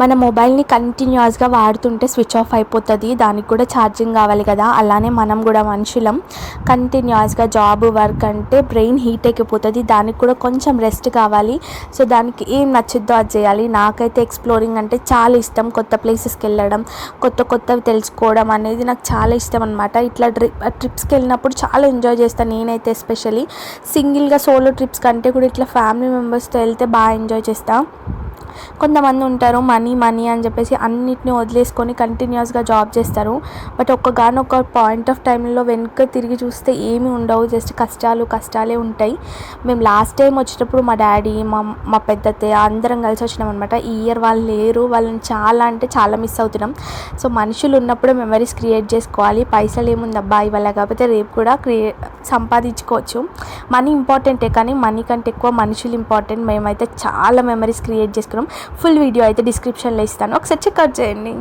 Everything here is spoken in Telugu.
మన మొబైల్ని కంటిన్యూస్గా వాడుతుంటే స్విచ్ ఆఫ్ అయిపోతుంది, దానికి కూడా ఛార్జింగ్ కావాలి కదా. అలానే మనం కూడా మనుషులం కంటిన్యూస్గా జాబ్ వర్క్ అంటే బ్రెయిన్ హీట్ ఎక్కిపోతుంది, దానికి కూడా కొంచెం రెస్ట్ కావాలి. సో దానికి ఏం నచ్చిద్దో అది చేయాలి. నాకైతే ఎక్స్ప్లోరింగ్ అంటే చాలా ఇష్టం, కొత్త ప్లేసెస్కి వెళ్ళడం, కొత్తవి తెలుసుకోవడం అనేది నాకు చాలా ఇష్టం అనమాట. ఇట్లా ట్రిప్స్కి వెళ్ళినప్పుడు చాలా ఎంజాయ్ చేస్తాను నేనైతే. ఎస్పెషల్లీ సింగిల్గా సోలో ట్రిప్స్ కంటే కూడా ఇట్లా ఫ్యామిలీ మెంబర్స్తో వెళ్తే బాగా ఎంజాయ్ చేస్తాను. కొంతమంది ఉంటారు మనీ అని చెప్పేసి అన్నిటిని వదిలేసుకొని కంటిన్యూస్గా జాబ్ చేస్తారు. బట్ ఒక్కగానొక్క పాయింట్ ఆఫ్ టైంలో వెనుక తిరిగి చూస్తే ఏమీ ఉండవు, జస్ట్ కష్టాలే ఉంటాయి. మేము లాస్ట్ టైం వచ్చేటప్పుడు మా డాడీ మా పెద్దత్తయ్య అందరం కలిసి వచ్చినాం అనమాట. ఈ ఇయర్ వాళ్ళు లేరు, వాళ్ళని చాలా అంటే చాలా మిస్ అవుతున్నాం. సో మనుషులు ఉన్నప్పుడే మెమరీస్ క్రియేట్ చేసుకోవాలి. పైసలు ఏముందబ్బా ఇవాళ కాకపోతే రేపు కూడా సంపాదించుకోవచ్చు. మనీ ఇంపార్టెంటే కానీ మనీ కంటే ఎక్కువ మనుషులు ఇంపార్టెంట్. మేమైతే చాలా మెమరీస్ క్రియేట్ చేసుకున్నాం. ఫుల్ వీడియో అయితే డిస్క్రిప్షన్లో ఇస్తాను, ఒకసారి చెక్అవుట్ చేయండి.